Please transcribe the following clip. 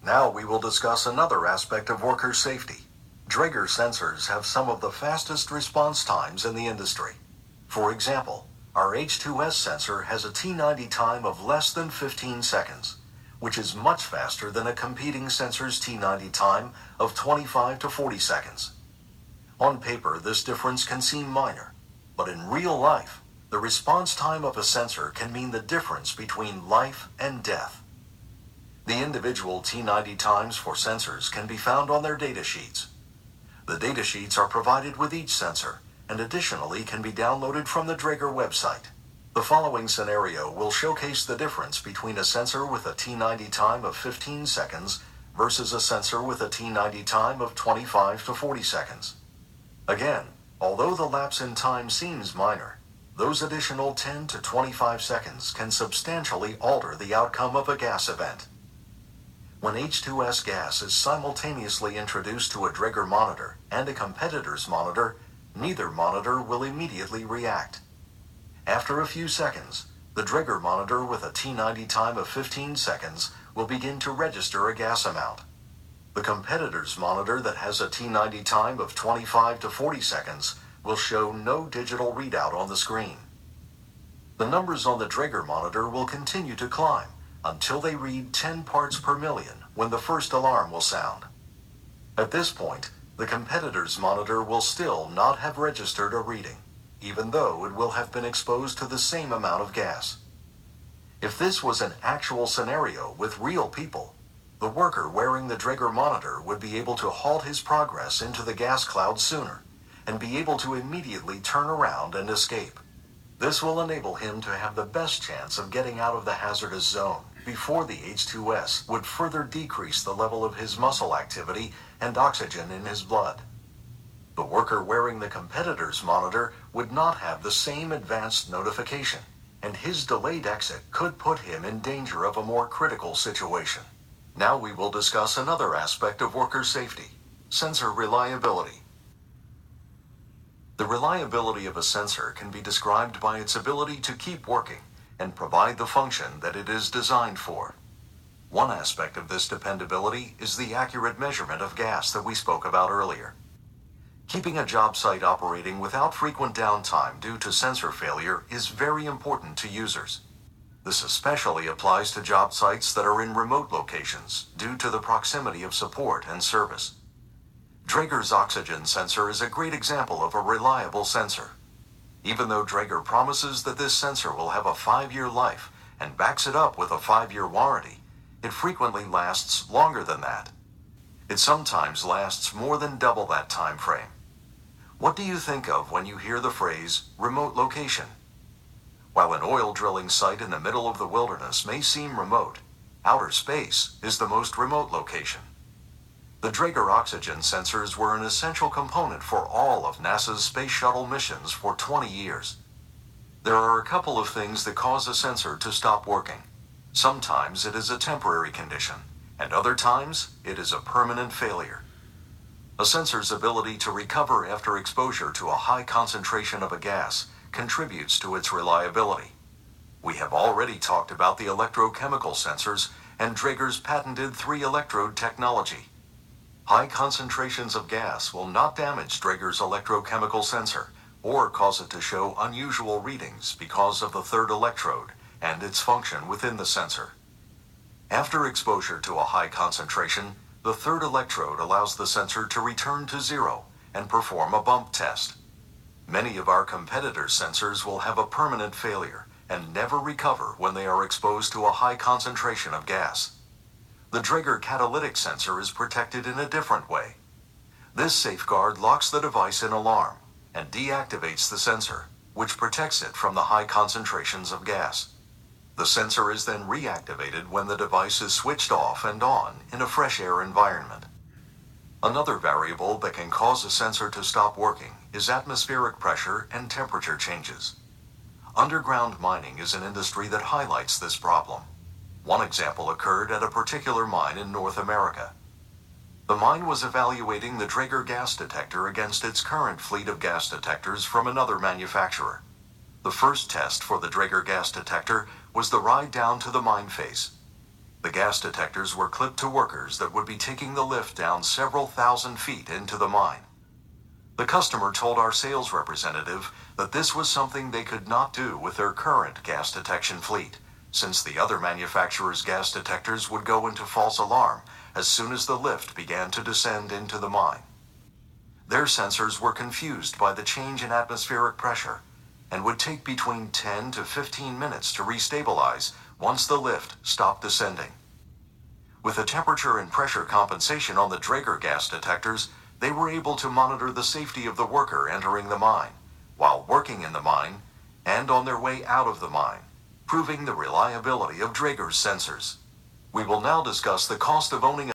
Now we will discuss another aspect of worker safety. Draeger sensors have some of the fastest response times in the industry. For example, our H2S sensor has a T90 time of less than 15 seconds, which is much faster than a competing sensor's T90 time of 25 to 40 seconds. On paper, this difference can seem minor, but in real life, the response time of a sensor can mean the difference between life and death. The individual T90 times for sensors can be found on their datasheets. The datasheets are provided with each sensor, and additionally can be downloaded from the Draeger website. The following scenario will showcase the difference between a sensor with a T90 time of 15 seconds versus a sensor with a T90 time of 25 to 40 seconds. Again, although the lapse in time seems minor, those additional 10 to 25 seconds can substantially alter the outcome of a gas event. When H2S gas is simultaneously introduced to a Draeger monitor and a competitor's monitor, neither monitor will immediately react. After a few seconds, the Draeger monitor with a T90 time of 15 seconds will begin to register a gas amount. The competitor's monitor that has a T90 time of 25 to 40 seconds will show no digital readout on the screen. The numbers on the Draeger monitor will continue to climb until they read 10 parts per million when the first alarm will sound. At this point, the competitor's monitor will still not have registered a reading, even though it will have been exposed to the same amount of gas. If this was an actual scenario with real people, the worker wearing the Draeger monitor would be able to halt his progress into the gas cloud sooner and be able to immediately turn around and escape. This will enable him to have the best chance of getting out of the hazardous zone before the H2S would further decrease the level of his muscle activity and oxygen in his blood. The worker wearing the competitor's monitor would not have the same advanced notification, and his delayed exit could put him in danger of a more critical situation. Now we will discuss another aspect of worker safety: sensor reliability. The reliability of a sensor can be described by its ability to keep working and provide the function that it is designed for. One aspect of this dependability is the accurate measurement of gas that we spoke about earlier. Keeping a job site operating without frequent downtime due to sensor failure is very important to users. This especially applies to job sites that are in remote locations due to the proximity of support and service. Draeger's oxygen sensor is a great example of a reliable sensor. Even though Draeger promises that this sensor will have a 5-year life and backs it up with a 5-year warranty, it frequently lasts longer than that. It sometimes lasts more than double that time frame. What do you think of when you hear the phrase remote location? While an oil drilling site in the middle of the wilderness may seem remote, outer space is the most remote location. The Draeger oxygen sensors were an essential component for all of NASA's space shuttle missions for 20 years. There are a couple of things that cause a sensor to stop working. Sometimes it is a temporary condition, and other times it is a permanent failure. A sensor's ability to recover after exposure to a high concentration of a gas contributes to its reliability. We have already talked about the electrochemical sensors and Draeger's patented 3-electrode technology. High concentrations of gas will not damage Draeger's electrochemical sensor or cause it to show unusual readings because of the 3rd electrode and its function within the sensor. After exposure to a high concentration, the 3rd electrode allows the sensor to return to 0 and perform a bump test. Many of our competitors' sensors will have a permanent failure and never recover when they are exposed to a high concentration of gas. The Draeger catalytic sensor is protected in a different way. This safeguard locks the device in alarm and deactivates the sensor, which protects it from the high concentrations of gas. The sensor is then reactivated when the device is switched off and on in a fresh air environment. Another variable that can cause a sensor to stop working is atmospheric pressure and temperature changes. Underground mining is an industry that highlights this problem. One example occurred at a particular mine in North America. The mine was evaluating the Draeger gas detector against its current fleet of gas detectors from another manufacturer. The first test for the Draeger gas detector was the ride down to the mine face. The gas detectors were clipped to workers that would be taking the lift down several thousand feet into the mine. The customer told our sales representative that this was something they could not do with their current gas detection fleet, since the other manufacturer's gas detectors would go into false alarm as soon as the lift began to descend into the mine. Their sensors were confused by the change in atmospheric pressure and would take between 10 to 15 minutes to restabilize once the lift stopped descending. With the temperature and pressure compensation on the Draeger gas detectors, they were able to monitor the safety of the worker entering the mine, while working in the mine, and on their way out of the mine, proving the reliability of Draeger's sensors. We will now discuss the cost of owning